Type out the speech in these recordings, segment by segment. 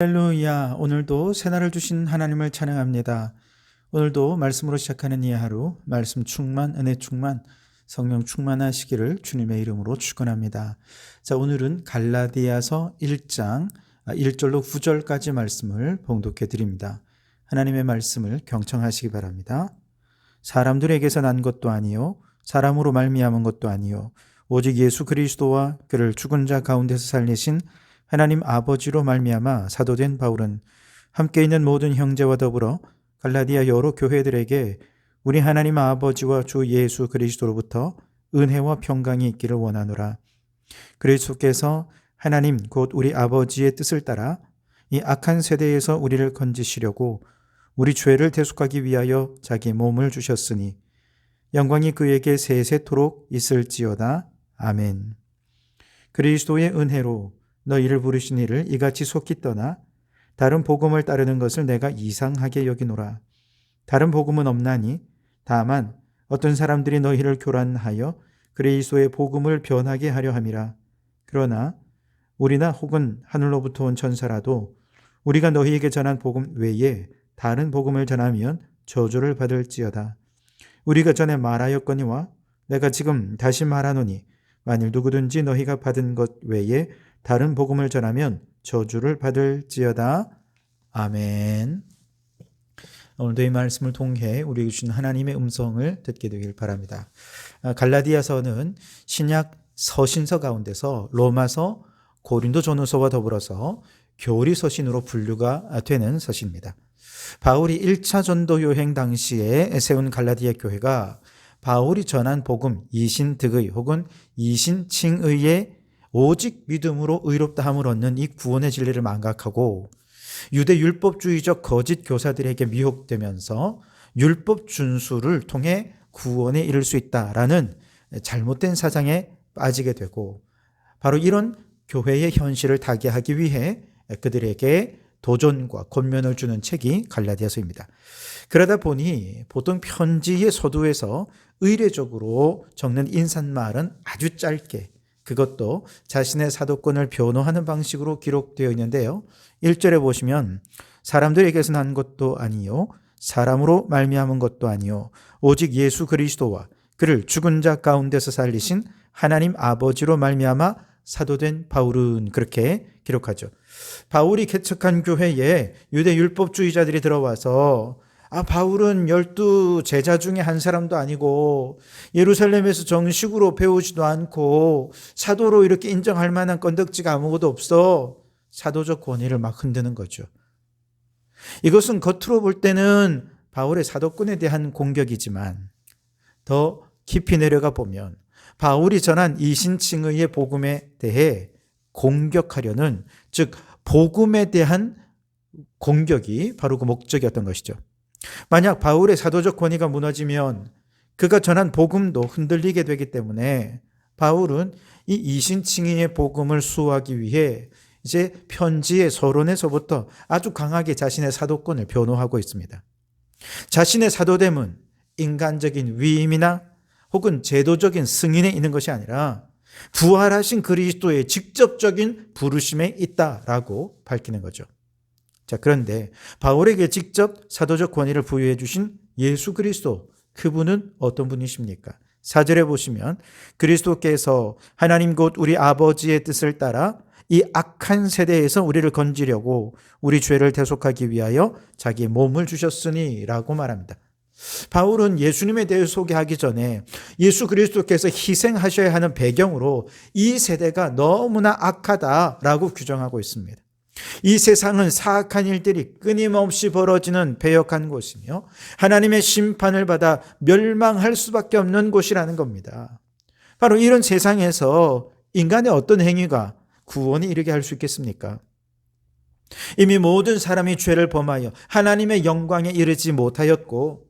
할렐루야. 오늘도 새날을 주신 하나님을 찬양합니다. 오늘도 말씀으로 시작하는 이 하루, 말씀 충만, 은혜 충만, 성령 충만하시기를 주님의 이름으로 축원합니다. 자, 오늘은 갈라디아서 1장 1절로 9절까지 말씀을 봉독해 드립니다. 하나님의 말씀을 경청하시기 바랍니다. 사람들에게서 난 것도 아니요 사람으로 말미암은 것도 아니요 오직 예수 그리스도와 그를 죽은 자 가운데서 살리신 하나님 아버지로 말미암아 사도된 바울은 함께 있는 모든 형제와 더불어 갈라디아 여러 교회들에게 우리 하나님 아버지와 주 예수 그리스도로부터 은혜와 평강이 있기를 원하노라. 그리스도께서 하나님 곧 우리 아버지의 뜻을 따라 이 악한 세대에서 우리를 건지시려고 우리 죄를 대속하기 위하여 자기 몸을 주셨으니 영광이 그에게 세세토록 있을지어다. 아멘. 그리스도의 은혜로 너희를 부르신 이를 이같이 속히 떠나 다른 복음을 따르는 것을 내가 이상하게 여기노라. 다른 복음은 없나니 다만 어떤 사람들이 너희를 교란하여 그리스도의 복음을 변하게 하려 함이라. 그러나 우리나 혹은 하늘로부터 온 천사라도 우리가 너희에게 전한 복음 외에 다른 복음을 전하면 저주를 받을지어다. 우리가 전에 말하였거니와 내가 지금 다시 말하노니 만일 누구든지 너희가 받은 것 외에 다른 복음을 전하면 저주를 받을지어다. 아멘. 오늘도 이 말씀을 통해 우리에게 주신 하나님의 음성을 듣게 되길 바랍니다. 갈라디아서는 신약 서신서 가운데서 로마서, 고린도 전후서와 더불어서 교리 서신으로 분류가 되는 서신입니다. 바울이 1차 전도 여행 당시에 세운 갈라디아 교회가 바울이 전한 복음 이신득의 혹은 이신칭의의 오직 믿음으로 의롭다함을 얻는 이 구원의 진리를 망각하고 유대 율법주의적 거짓 교사들에게 미혹되면서 율법 준수를 통해 구원에 이를 수 있다라는 잘못된 사상에 빠지게 되고 바로 이런 교회의 현실을 타개하기 위해 그들에게 도전과 권면을 주는 책이 갈라디아서입니다. 그러다 보니 보통 편지의 서두에서 의례적으로 적는 인사말은 아주 짧게 그것도 자신의 사도권을 변호하는 방식으로 기록되어 있는데요. 1절에 보시면 사람들에게서 난 것도 아니요 사람으로 말미암은 것도 아니요 오직 예수 그리스도와 그를 죽은 자 가운데서 살리신 하나님 아버지로 말미암아 사도된 바울은 그렇게 기록하죠. 바울이 개척한 교회에 유대 율법주의자들이 들어와서 바울은 12 제자 중에 한 사람도 아니고 예루살렘에서 정식으로 배우지도 않고 사도로 이렇게 인정할 만한 건덕지가 아무것도 없어. 사도적 권위를 막 흔드는 거죠. 이것은 겉으로 볼 때는 바울의 사도권에 대한 공격이지만 더 깊이 내려가 보면 바울이 전한 이신칭의의 복음에 대해 공격하려는 즉 복음에 대한 공격이 바로 그 목적이었던 것이죠. 만약 바울의 사도적 권위가 무너지면 그가 전한 복음도 흔들리게 되기 때문에 바울은 이 이신칭의의 복음을 수호하기 위해 이제 편지의 서론에서부터 아주 강하게 자신의 사도권을 변호하고 있습니다. 자신의 사도됨은 인간적인 위임이나 혹은 제도적인 승인에 있는 것이 아니라 부활하신 그리스도의 직접적인 부르심에 있다라고 밝히는 거죠. 자, 그런데 바울에게 직접 사도적 권위를 부여해 주신 예수 그리스도, 그분은 어떤 분이십니까? 4절에 보시면 그리스도께서 하나님 곧 우리 아버지의 뜻을 따라 이 악한 세대에서 우리를 건지려고 우리 죄를 대속하기 위하여 자기 몸을 주셨으니 라고 말합니다. 바울은 예수님에 대해 소개하기 전에 예수 그리스도께서 희생하셔야 하는 배경으로 이 세대가 너무나 악하다라고 규정하고 있습니다. 이 세상은 사악한 일들이 끊임없이 벌어지는 배역한 곳이며 하나님의 심판을 받아 멸망할 수밖에 없는 곳이라는 겁니다. 바로 이런 세상에서 인간의 어떤 행위가 구원에 이르게 할 수 있겠습니까? 이미 모든 사람이 죄를 범하여 하나님의 영광에 이르지 못하였고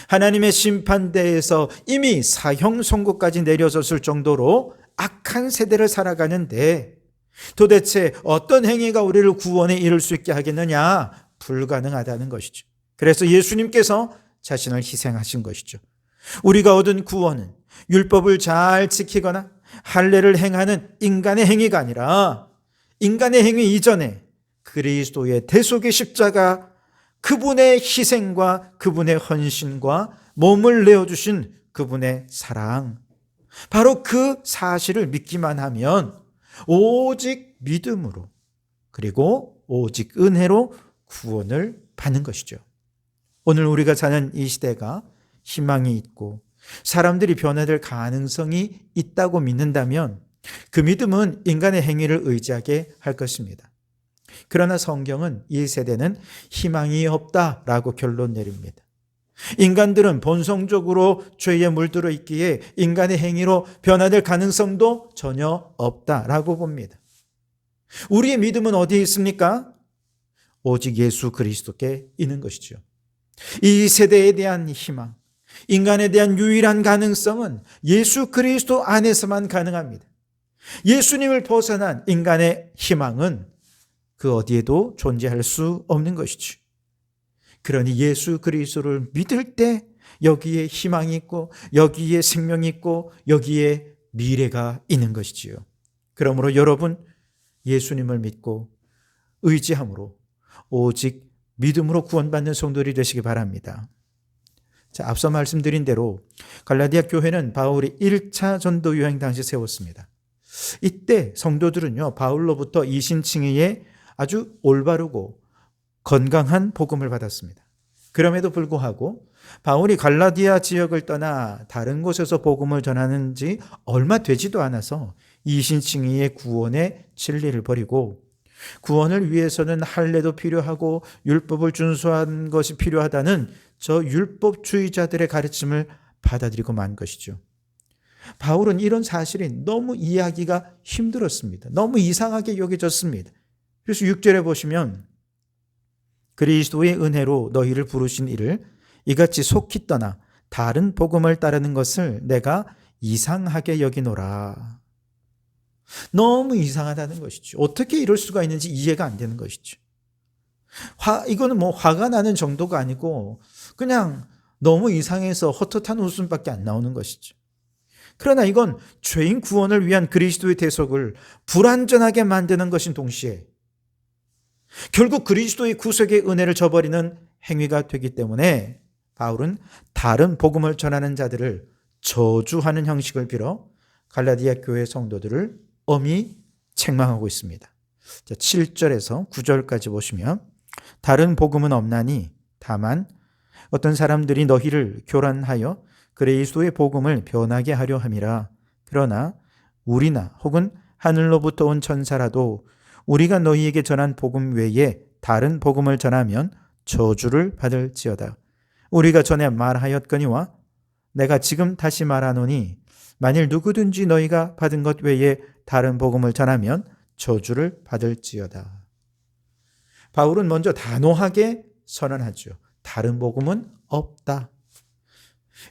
하나님의 심판대에서 이미 사형 선고까지 내려졌을 정도로 악한 세대를 살아가는데 도대체 어떤 행위가 우리를 구원에 이를 수 있게 하겠느냐? 불가능하다는 것이죠. 그래서 예수님께서 자신을 희생하신 것이죠. 우리가 얻은 구원은 율법을 잘 지키거나 할례를 행하는 인간의 행위가 아니라 인간의 행위 이전에 그리스도의 대속의 십자가, 그분의 희생과 그분의 헌신과 몸을 내어주신 그분의 사랑, 바로 그 사실을 믿기만 하면 오직 믿음으로, 그리고 오직 은혜로 구원을 받는 것이죠. 오늘 우리가 사는 이 시대가 희망이 있고 사람들이 변화될 가능성이 있다고 믿는다면 그 믿음은 인간의 행위를 의지하게 할 것입니다. 그러나 성경은 이 세대는 희망이 없다라고 결론 내립니다. 인간들은 본성적으로 죄에 물들어 있기에 인간의 행위로 변화될 가능성도 전혀 없다라고 봅니다. 우리의 믿음은 어디에 있습니까? 오직 예수 그리스도께 있는 것이죠. 이 세대에 대한 희망, 인간에 대한 유일한 가능성은 예수 그리스도 안에서만 가능합니다. 예수님을 벗어난 인간의 희망은 그 어디에도 존재할 수 없는 것이죠. 그러니 예수 그리스도를 믿을 때 여기에 희망이 있고 여기에 생명이 있고 여기에 미래가 있는 것이지요. 그러므로 여러분, 예수님을 믿고 의지함으로 오직 믿음으로 구원받는 성도들이 되시기 바랍니다. 자, 앞서 말씀드린 대로 갈라디아 교회는 바울이 1차 전도 여행 당시 세웠습니다. 이때 성도들은요, 바울로부터 이신칭의의 아주 올바르고 건강한 복음을 받았습니다. 그럼에도 불구하고 바울이 갈라디아 지역을 떠나 다른 곳에서 복음을 전하는 지 얼마 되지도 않아서 이신칭의의 구원의 진리를 버리고 구원을 위해서는 할례도 필요하고 율법을 준수한 것이 필요하다는 저 율법주의자들의 가르침을 받아들이고 만 것이죠. 바울은 이런 사실이 너무 이해하기가 힘들었습니다. 너무 이상하게 여겨졌습니다. 그래서 6절에 보시면 그리스도의 은혜로 너희를 부르신 이를 이같이 속히 떠나 다른 복음을 따르는 것을 내가 이상하게 여기노라. 너무 이상하다는 것이죠. 어떻게 이럴 수가 있는지 이해가 안 되는 것이죠. 이거는 뭐 화가 나는 정도가 아니고 그냥 너무 이상해서 헛헛한 웃음밖에 안 나오는 것이죠. 그러나 이건 죄인 구원을 위한 그리스도의 대속을 불완전하게 만드는 것인 동시에 결국 그리스도의 구속의 은혜를 저버리는 행위가 되기 때문에 바울은 다른 복음을 전하는 자들을 저주하는 형식을 빌어 갈라디아 교회 성도들을 엄히 책망하고 있습니다. 7절에서 9절까지 보시면 다른 복음은 없나니 다만 어떤 사람들이 너희를 교란하여 그리스도의 복음을 변하게 하려 함이라. 그러나 우리나 혹은 하늘로부터 온 천사라도 우리가 너희에게 전한 복음 외에 다른 복음을 전하면 저주를 받을지어다. 우리가 전에 말하였거니와 내가 지금 다시 말하노니 만일 누구든지 너희가 받은 것 외에 다른 복음을 전하면 저주를 받을지어다. 바울은 먼저 단호하게 선언하죠. 다른 복음은 없다.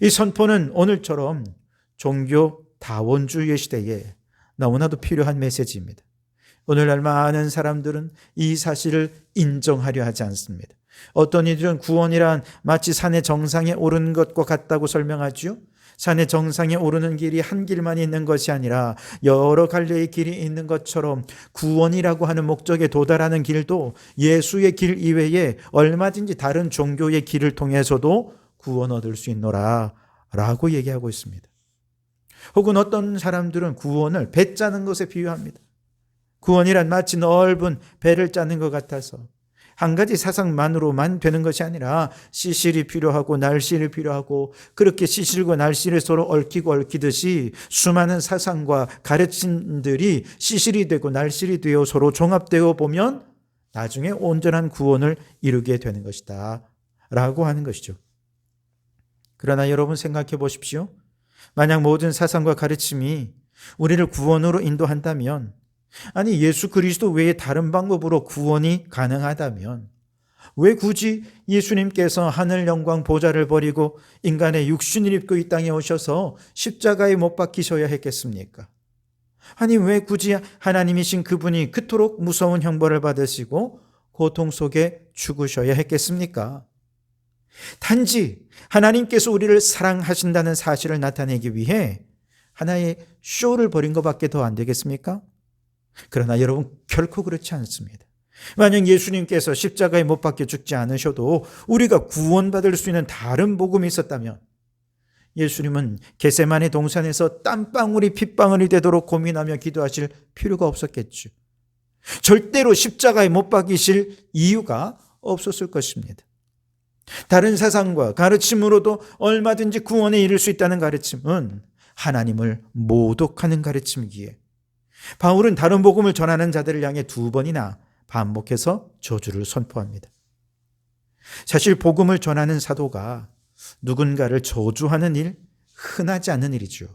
이 선포는 오늘처럼 종교 다원주의 시대에 너무나도 필요한 메시지입니다. 오늘날 많은 사람들은 이 사실을 인정하려 하지 않습니다. 어떤 이들은 구원이란 마치 산의 정상에 오르는 것과 같다고 설명하죠. 산의 정상에 오르는 길이 한 길만 있는 것이 아니라 여러 갈래의 길이 있는 것처럼 구원이라고 하는 목적에 도달하는 길도 예수의 길 이외에 얼마든지 다른 종교의 길을 통해서도 구원 얻을 수 있노라 라고 얘기하고 있습니다. 혹은 어떤 사람들은 구원을 배 짜는 것에 비유합니다. 구원이란 마치 넓은 배를 짜는 것 같아서 한 가지 사상만으로만 되는 것이 아니라 시실이 필요하고 날실이 필요하고 그렇게 시실과 날실이 서로 얽히고 얽히듯이 수많은 사상과 가르침들이 시실이 되고 날실이 되어 서로 종합되어 보면 나중에 온전한 구원을 이루게 되는 것이다 라고 하는 것이죠. 그러나 여러분 생각해 보십시오. 만약 모든 사상과 가르침이 우리를 구원으로 인도한다면, 아니 예수 그리스도 외에 다른 방법으로 구원이 가능하다면 왜 굳이 예수님께서 하늘 영광 보좌를 버리고 인간의 육신을 입고 이 땅에 오셔서 십자가에 못 박히셔야 했겠습니까? 아니 왜 굳이 하나님이신 그분이 그토록 무서운 형벌을 받으시고 고통 속에 죽으셔야 했겠습니까? 단지 하나님께서 우리를 사랑하신다는 사실을 나타내기 위해 하나의 쇼를 벌인 것밖에 더 안 되겠습니까? 그러나 여러분 결코 그렇지 않습니다. 만약 예수님께서 십자가에 못 박혀 죽지 않으셔도 우리가 구원받을 수 있는 다른 복음이 있었다면 예수님은 겟세마네 동산에서 땀방울이 핏방울이 되도록 고민하며 기도하실 필요가 없었겠죠. 절대로 십자가에 못 박이실 이유가 없었을 것입니다. 다른 사상과 가르침으로도 얼마든지 구원에 이를 수 있다는 가르침은 하나님을 모독하는 가르침이기에 바울은 다른 복음을 전하는 자들을 향해 2번이나 반복해서 저주를 선포합니다. 사실 복음을 전하는 사도가 누군가를 저주하는 일 흔하지 않는 일이죠.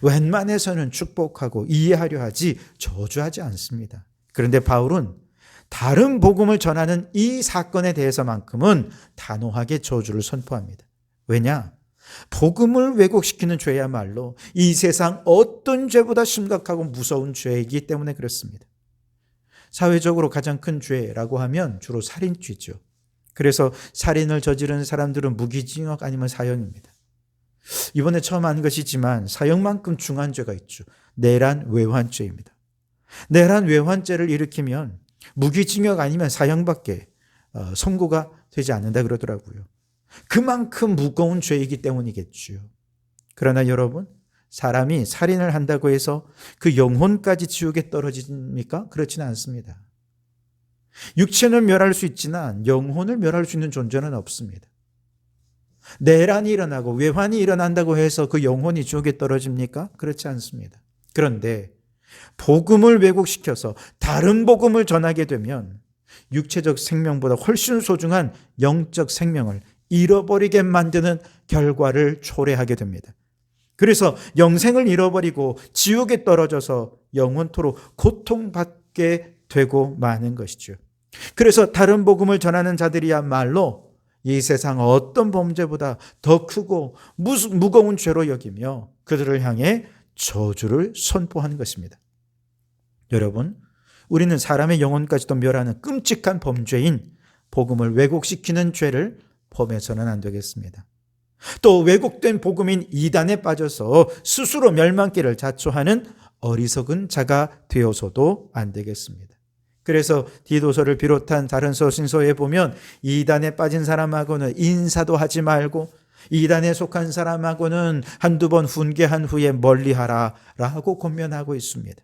웬만해서는 축복하고 이해하려 하지 저주하지 않습니다. 그런데 바울은 다른 복음을 전하는 이 사건에 대해서만큼은 단호하게 저주를 선포합니다. 왜냐? 복음을 왜곡시키는 죄야말로 이 세상 어떤 죄보다 심각하고 무서운 죄이기 때문에 그렇습니다. 사회적으로 가장 큰 죄라고 하면 주로 살인죄죠. 그래서 살인을 저지른 사람들은 무기징역 아니면 사형입니다. 이번에 처음 한 것이지만 사형만큼 중한 죄가 있죠. 내란 외환죄입니다. 내란 외환죄를 일으키면 무기징역 아니면 사형밖에 선고가 되지 않는다 그러더라고요. 그만큼 무거운 죄이기 때문이겠죠. 그러나 여러분, 사람이 살인을 한다고 해서 그 영혼까지 지옥에 떨어집니까? 그렇지는 않습니다. 육체는 멸할 수 있지만 영혼을 멸할 수 있는 존재는 없습니다. 내란이 일어나고 외환이 일어난다고 해서 그 영혼이 지옥에 떨어집니까? 그렇지 않습니다. 그런데 복음을 왜곡시켜서 다른 복음을 전하게 되면 육체적 생명보다 훨씬 소중한 영적 생명을 잃어버리게 만드는 결과를 초래하게 됩니다. 그래서 영생을 잃어버리고 지옥에 떨어져서 영원토록 고통받게 되고 마는 것이죠. 그래서 다른 복음을 전하는 자들이야말로 이 세상 어떤 범죄보다 더 크고 무거운 죄로 여기며 그들을 향해 저주를 선포하는 것입니다. 여러분, 우리는 사람의 영혼까지도 멸하는 끔찍한 범죄인 복음을 왜곡시키는 죄를 범해서는 안 되겠습니다. 또 왜곡된 복음인 이단에 빠져서 스스로 멸망길을 자초하는 어리석은 자가 되어서도 안 되겠습니다. 그래서 디도서를 비롯한 다른 서신서에 보면 이단에 빠진 사람하고는 인사도 하지 말고 이단에 속한 사람하고는 한두 번 훈계한 후에 멀리하라 라고 권면하고 있습니다.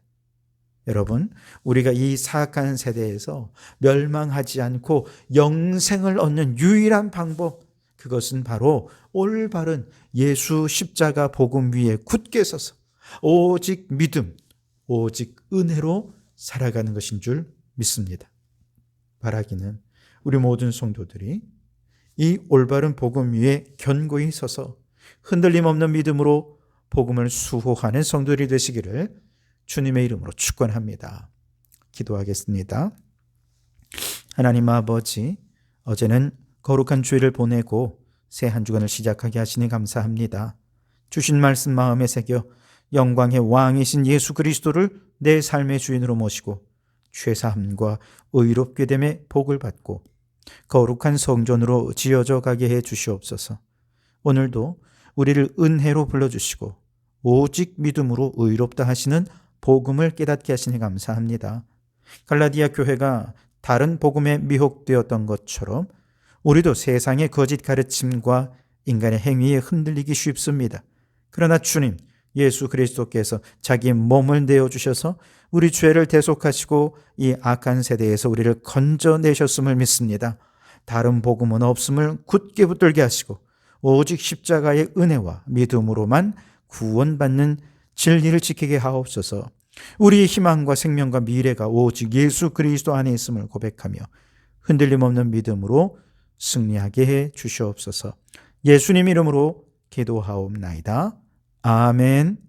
여러분, 우리가 이 사악한 세대에서 멸망하지 않고 영생을 얻는 유일한 방법, 그것은 바로 올바른 예수 십자가 복음 위에 굳게 서서 오직 믿음, 오직 은혜로 살아가는 것인 줄 믿습니다. 바라기는 우리 모든 성도들이 이 올바른 복음 위에 견고히 서서 흔들림 없는 믿음으로 복음을 수호하는 성도들이 되시기를 주님의 이름으로 축원합니다. 기도하겠습니다. 하나님 아버지, 어제는 거룩한 주일을 보내고 새 한 주간을 시작하게 하시니 감사합니다. 주신 말씀 마음에 새겨 영광의 왕이신 예수 그리스도를 내 삶의 주인으로 모시고 죄사함과 의롭게 됨의 복을 받고 거룩한 성전으로 지어져 가게 해 주시옵소서. 오늘도 우리를 은혜로 불러주시고 오직 믿음으로 의롭다 하시는 복음을 깨닫게 하시니 감사합니다. 갈라디아 교회가 다른 복음에 미혹되었던 것처럼 우리도 세상의 거짓 가르침과 인간의 행위에 흔들리기 쉽습니다. 그러나 주님, 예수 그리스도께서 자기 몸을 내어주셔서 우리 죄를 대속하시고 이 악한 세대에서 우리를 건져내셨음을 믿습니다. 다른 복음은 없음을 굳게 붙들게 하시고 오직 십자가의 은혜와 믿음으로만 구원받는 진리를 지키게 하옵소서. 우리의 희망과 생명과 미래가 오직 예수 그리스도 안에 있음을 고백하며 흔들림 없는 믿음으로 승리하게 해 주시옵소서. 예수님 이름으로 기도하옵나이다. 아멘.